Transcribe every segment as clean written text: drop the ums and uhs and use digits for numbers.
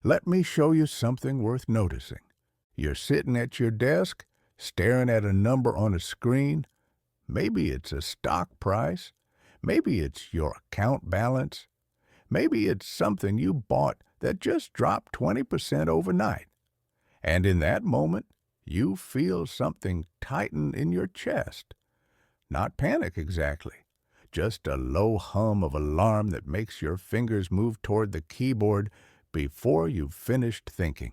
Let me show you something worth noticing. You're sitting at your desk, staring at a number on a screen. Maybe it's a stock price. Maybe it's your account balance. Maybe it's something you bought that just dropped 20% overnight. And in that moment, you feel something tighten in your chest. Not panic exactly, just a low hum of alarm that makes your fingers move toward the keyboard before you've finished thinking.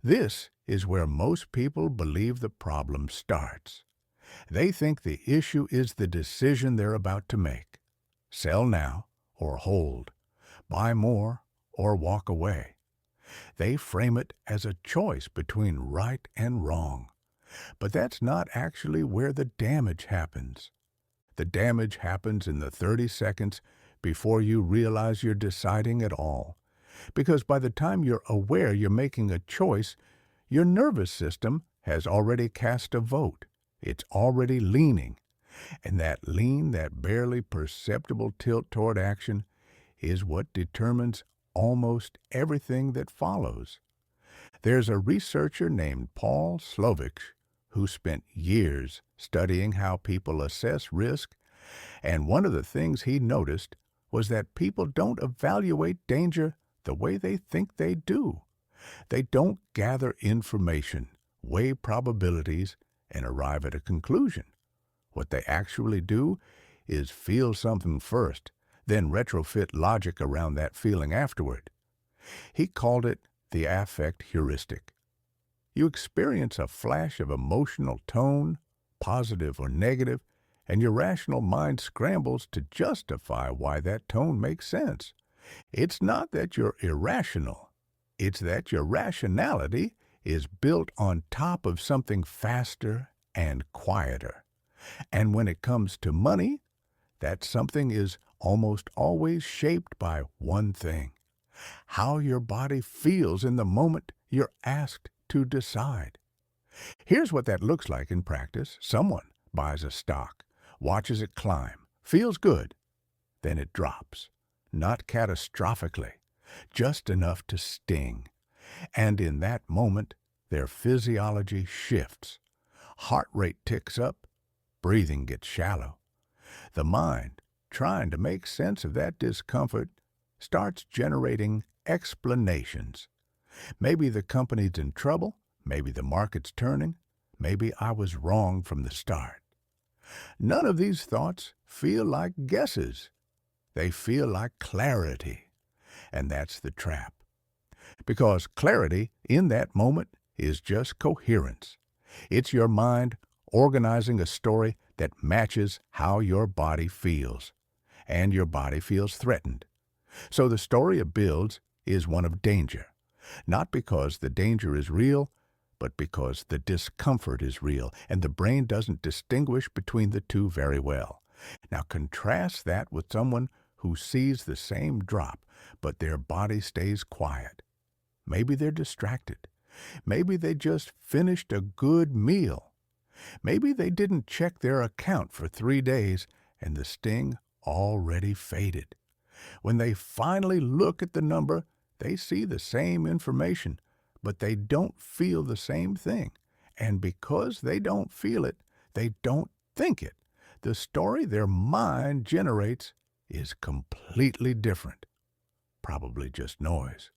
This is where most people believe the problem starts. They think the issue is the decision they're about to make. Sell now or hold. Buy more or walk away. They frame it as a choice between right and wrong. But that's not actually where the damage happens. The damage happens in the 30 seconds before you realize you're deciding at all. Because by the time you're aware you're making a choice, your nervous system has already cast a vote. It's already leaning. And that lean, that barely perceptible tilt toward action, is what determines almost everything that follows. There's a researcher named Paul Slovich who spent years studying how people assess risk, and one of the things he noticed was that people don't evaluate danger the way they think they do. They don't gather information, weigh probabilities, and arrive at a conclusion. What they actually do is feel something first, then retrofit logic around that feeling afterward. He called it the affect heuristic. You experience a flash of emotional tone, positive or negative, and your rational mind scrambles to justify why that tone makes sense. It's not that you're irrational. It's that your rationality is built on top of something faster and quieter. And when it comes to money, that something is almost always shaped by one thing: how your body feels in the moment you're asked to decide. Here's what that looks like in practice. Someone buys a stock, watches it climb, feels good, then it drops. Not catastrophically, just enough to sting. And in that moment, their physiology shifts. Heart rate ticks up, breathing gets shallow. The mind, trying to make sense of that discomfort, starts generating explanations. Maybe the company's in trouble, maybe the market's turning, maybe I was wrong from the start. None of these thoughts feel like guesses. They feel like clarity. And that's the trap. Because clarity in that moment is just coherence. It's your mind organizing a story that matches how your body feels. And your body feels threatened. So the story it builds is one of danger. Not because the danger is real, but because the discomfort is real, and the brain doesn't distinguish between the two very well. Now contrast that with someone who sees the same drop, but their body stays quiet. Maybe they're distracted. Maybe they just finished a good meal. Maybe they didn't check their account for 3 days, and the sting already faded. When they finally look at the number, they see the same information, but they don't feel the same thing. And because they don't feel it, they don't think it. The story their mind generates is completely different. Probably just noise.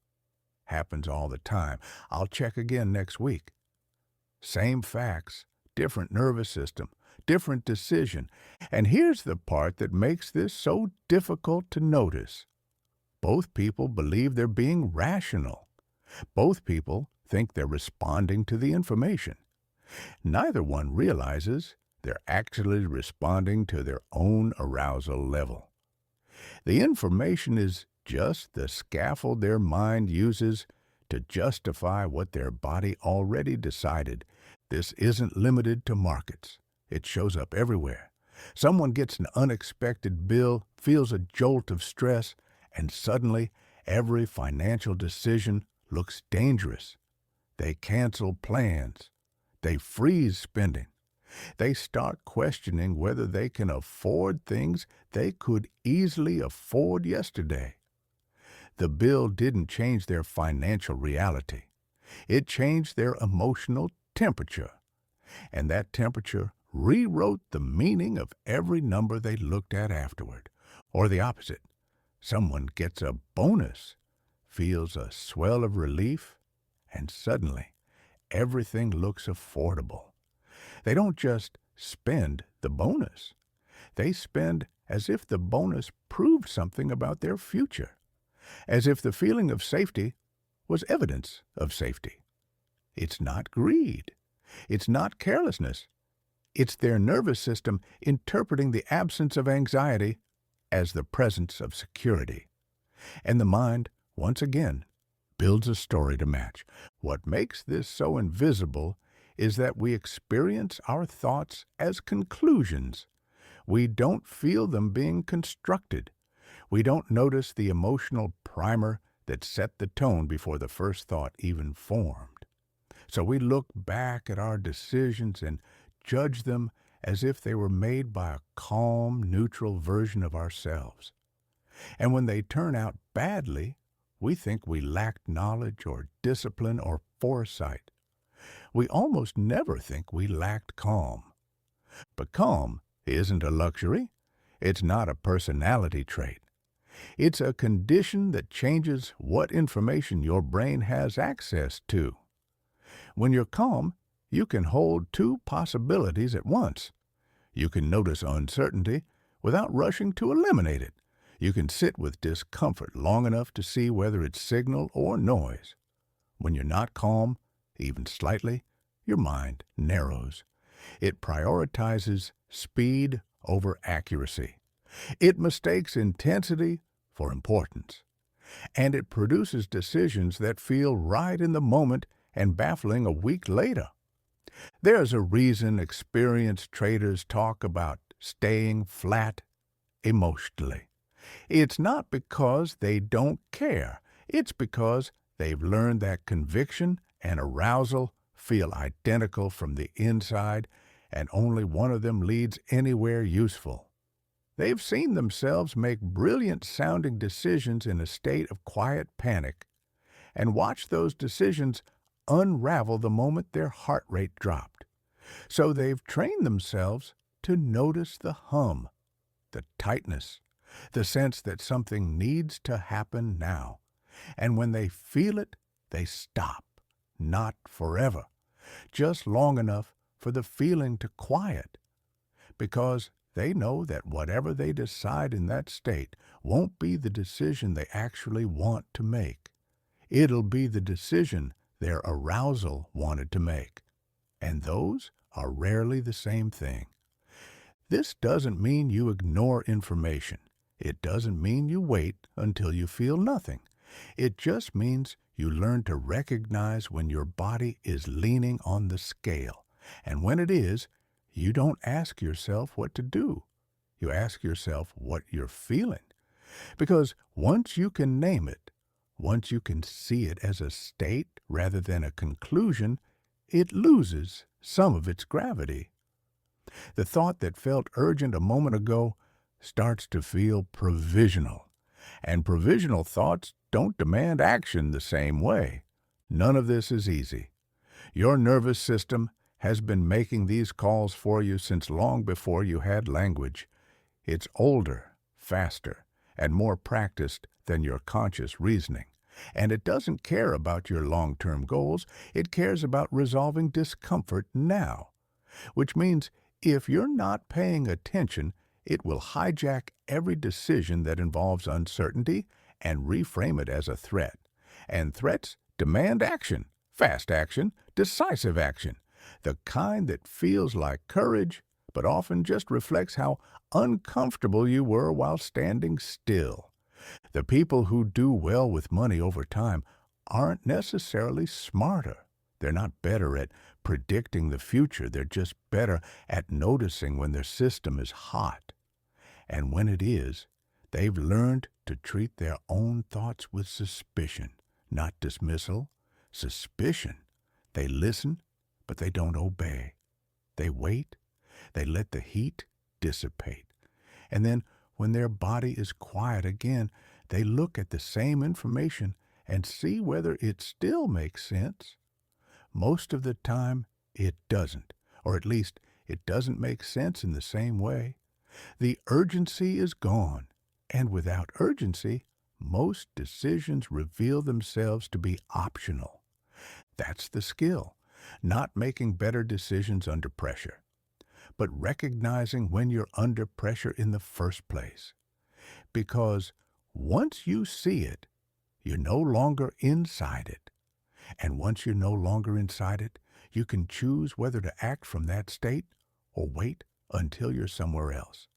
Happens all the time. I'll check again next week. Same facts, different nervous system, different decision. And here's the part that makes this so difficult to notice. Both people believe they're being rational. Both people think they're responding to the information. Neither one realizes they're actually responding to their own arousal level. The information is just the scaffold their mind uses to justify what their body already decided. This isn't limited to markets. It shows up everywhere. Someone gets an unexpected bill, feels a jolt of stress, and suddenly every financial decision looks dangerous. They cancel plans. They freeze spending. They start questioning whether they can afford things they could easily afford yesterday. The bill didn't change their financial reality. It changed their emotional temperature, and that temperature rewrote the meaning of every number they looked at afterward. Or the opposite. Someone gets a bonus, feels a swell of relief, and suddenly everything looks affordable. They don't just spend the bonus. They spend as if the bonus proved something about their future, as if the feeling of safety was evidence of safety. It's not greed. It's not carelessness. It's their nervous system interpreting the absence of anxiety as the presence of security. And the mind, once again, builds a story to match. What makes this so invisible is that we experience our thoughts as conclusions. We don't feel them being constructed. We don't notice the emotional primer that set the tone before the first thought even formed. So we look back at our decisions and judge them as if they were made by a calm, neutral version of ourselves. And when they turn out badly, we think we lacked knowledge or discipline or foresight. We almost never think we lacked calm. But calm isn't a luxury. It's not a personality trait. It's a condition that changes what information your brain has access to. When you're calm, you can hold two possibilities at once. You can notice uncertainty without rushing to eliminate it. You can sit with discomfort long enough to see whether it's signal or noise. When you're not calm, even slightly, your mind narrows. It prioritizes speed over accuracy. It mistakes intensity for importance. And it produces decisions that feel right in the moment and baffling a week later. There's a reason experienced traders talk about staying flat emotionally. It's not because they don't care. It's because they've learned that conviction and arousal feel identical from the inside, and only one of them leads anywhere useful. They've seen themselves make brilliant-sounding decisions in a state of quiet panic, and watched those decisions unravel the moment their heart rate dropped. So they've trained themselves to notice the hum, the tightness, the sense that something needs to happen now. And when they feel it, they stop, not forever, just long enough for the feeling to quiet, because they know that whatever they decide in that state won't be the decision they actually want to make. It'll be the decision their arousal wanted to make. And those are rarely the same thing. This doesn't mean you ignore information. It doesn't mean you wait until you feel nothing. It just means you learn to recognize when your body is leaning on the scale. And when it is, you don't ask yourself what to do. You ask yourself what you're feeling. Because once you can name it, once you can see it as a state rather than a conclusion, it loses some of its gravity. The thought that felt urgent a moment ago starts to feel provisional. And provisional thoughts don't demand action the same way. None of this is easy. Your nervous system has been making these calls for you since long before you had language. It's older, faster, and more practiced than your conscious reasoning. And it doesn't care about your long-term goals. It cares about resolving discomfort now. Which means if you're not paying attention, it will hijack every decision that involves uncertainty and reframe it as a threat. And threats demand action, fast action, decisive action, the kind that feels like courage, but often just reflects how uncomfortable you were while standing still. The people who do well with money over time aren't necessarily smarter. They're not better at predicting the future. They're just better at noticing when their system is hot. And when it is, they've learned to treat their own thoughts with suspicion, not dismissal. Suspicion. They listen, but they don't obey. They wait. They let the heat dissipate. And then, when their body is quiet again, They look at the same information and see whether it still makes sense. Most of the time, it doesn't, or at least it doesn't make sense in the same way. The urgency is gone, and without urgency, most decisions reveal themselves to be optional. That's the skill, not making better decisions under pressure, but recognizing when you're under pressure in the first place. Because once you see it, you're no longer inside it. And once you're no longer inside it, you can choose whether to act from that state or wait until you're somewhere else.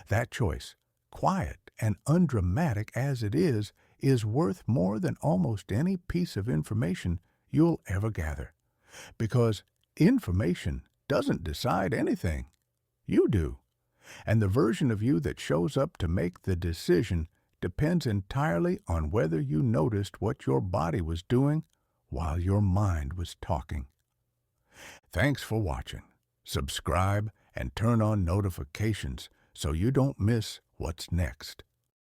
That choice, quiet and undramatic as it is worth more than almost any piece of information you'll ever gather. Because information doesn't decide anything. You do. And the version of you that shows up to make the decision depends entirely on whether you noticed what your body was doing while your mind was talking. Thanks for watching. Subscribe and turn on notifications so you don't miss what's next.